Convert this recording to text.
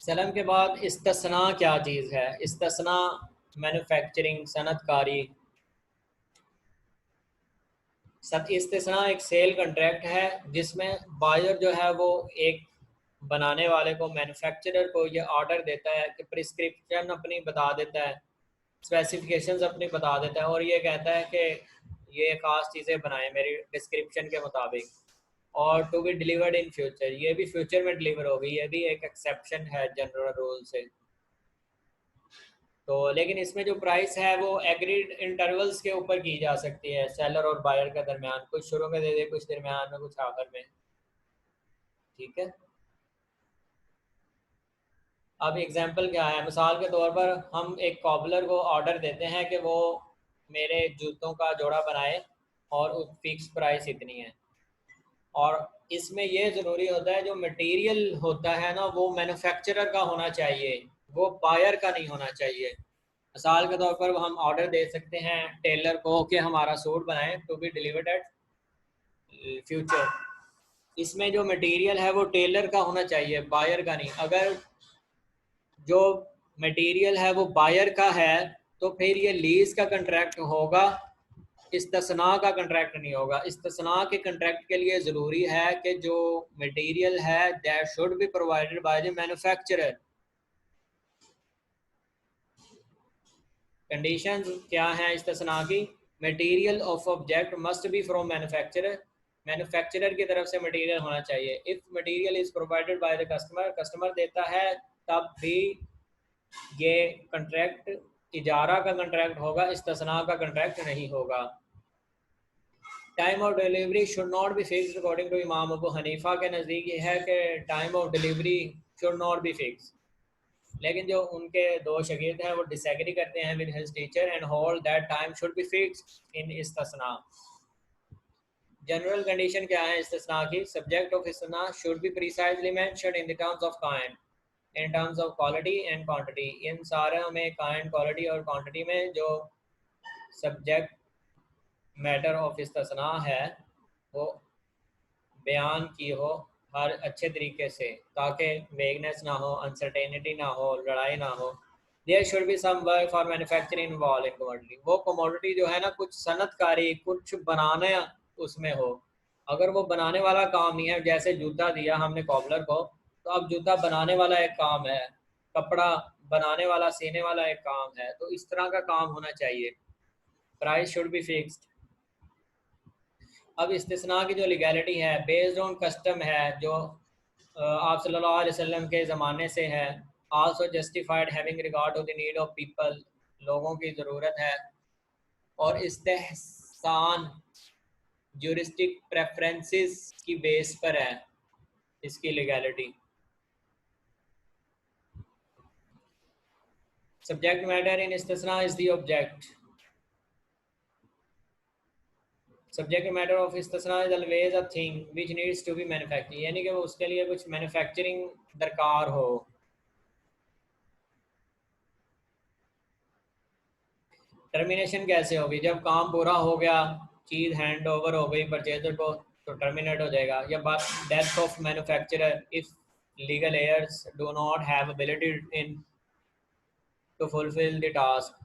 सलम के बाद इस्तिस्ना क्या चीज़ है? इस्तिस्ना मैन्युफैक्चरिंग सनतकारी। सब इस्तिस्ना एक सेल कॉन्ट्रैक्ट है जिसमें बायर जो है वो एक बनाने वाले को, मैन्युफैक्चरर को ये ऑर्डर देता है कि प्रिस्क्रिप्शन अपनी बता देता है, स्पेसिफिकेशंस अपनी बता देता है और ये कहता है कि ये ख़ास चीज़ें बनाएं मेरी डिस्क्रिप्शन के मुताबिक, और to be delivered in future, ये भी फ्यूचर में डिलीवर होगी। ये भी एक एक्सेप्शन है जनरल रूल से। तो लेकिन इसमें जो प्राइस है वो एग्रीड इंटरवल्स के ऊपर की जा सकती है, सेलर और बायर के दरमियान, कुछ शुरू में दे दे, कुछ दरमियान में, कुछ आखिर में। ठीक है। अब एग्जांपल क्या है? मिसाल के तौर पर हम एक कॉबलर को ऑर्डर देते हैं कि वो मेरे जूतों का जोड़ा बनाए और उस फिक्स प्राइस इतनी है। और इसमें ये ज़रूरी होता है जो मटेरियल होता है ना वो मैन्युफैक्चरर का होना चाहिए, वो बायर का नहीं होना चाहिए। मिसाल के तौर पर हम ऑर्डर दे सकते हैं टेलर को कि हमारा सूट बनाएं to be delivered at future. इसमें जो मटेरियल है वो टेलर का होना चाहिए, बायर का नहीं। अगर जो मटेरियल है वो बायर का है तो फिर ये लीज का कंट्रैक्ट होगा, इस्तिस्ना का कंट्रैक्ट नहीं होगा। इस्तिस्ना के कंट्रैक्ट के लिए ज़रूरी है कि जो मटेरियल है that should be provided by the manufacturer. Conditions क्या हैं इस्तिस्ना की? Material of object must be from manufacturer, manufacturer की तरफ से मटेरियल होना चाहिए। If material is provided by the customer, customer देता है तब भी ये कंट्रैक्ट इजारा का कंट्रैक्ट होगा, इस्तिस्ना का कंट्रैक्ट नहीं होगा। Time of delivery should not be fixed according to इमाम अबू हनीफा के नज़दीक ये है कि time of delivery should not be fix. लेकिन जो उनके दो शागिर्द हैं वो डिसएग्री करते हैं with his teacher and hold that time should be fixed in इस्तिस्ना। जनरल कंडीशन क्या है इस्तिस्ना की? सब्जेक्ट ऑफ इस्तिस्ना should be precisely mentioned in the terms of kind, in terms of quality and quantity. इन सारे में काइंड, क्वालिटी और क्वांटिटी में जो सब्जेक्ट मैटर ऑफ इस्तिस्ना है वो बयान की हो हर अच्छे तरीके से, ताकि वेगनेस ना हो, अनसर्टेनिटी ना हो, लड़ाई ना हो। There should be some work for manufacturing involve in commodity. वो कमोडिटी जो है ना कुछ सनतकारी, कुछ बनाने उसमें हो। अगर वो बनाने वाला काम नहीं है, जैसे जूता दिया हमने कॉबलर को, तो अब जूता बनाने वाला एक काम है, कपड़ा बनाने वाला, सीने वाला एक काम है, तो इस तरह का काम होना चाहिए। Price should be fixed. अब इस्तिस्ना की जो लीगैलिटी है बेस्ड ऑन कस्टम है, जो आप सल्लल्लाहु अलैहि वसल्लम के ज़माने से है। Also justified having regard to the need of people, लोगों की ज़रूरत है। और इस्तेहसान ज्यूरिस्टिक प्रेफरेंसेस की बेस पर है इसकी लीगैलिटी। सब्जेक्ट मैटर इन इस्तिस्ना is the object. Subject matter of इस्तिस्ना is always a thing which needs to be manufacturing, यानी कि वो उसके लिए कुछ मैन्युफैक्चरिंग दरकार हो। टर्मिनेशन कैसे होगी? जब काम पूरा हो गया, चीज़ हैंड ओवर हो गई परचेजर को, तो टर्मिनेट हो जाएगा। या बात death of manufacturer, if legal heirs do not have ability in to fulfil the task,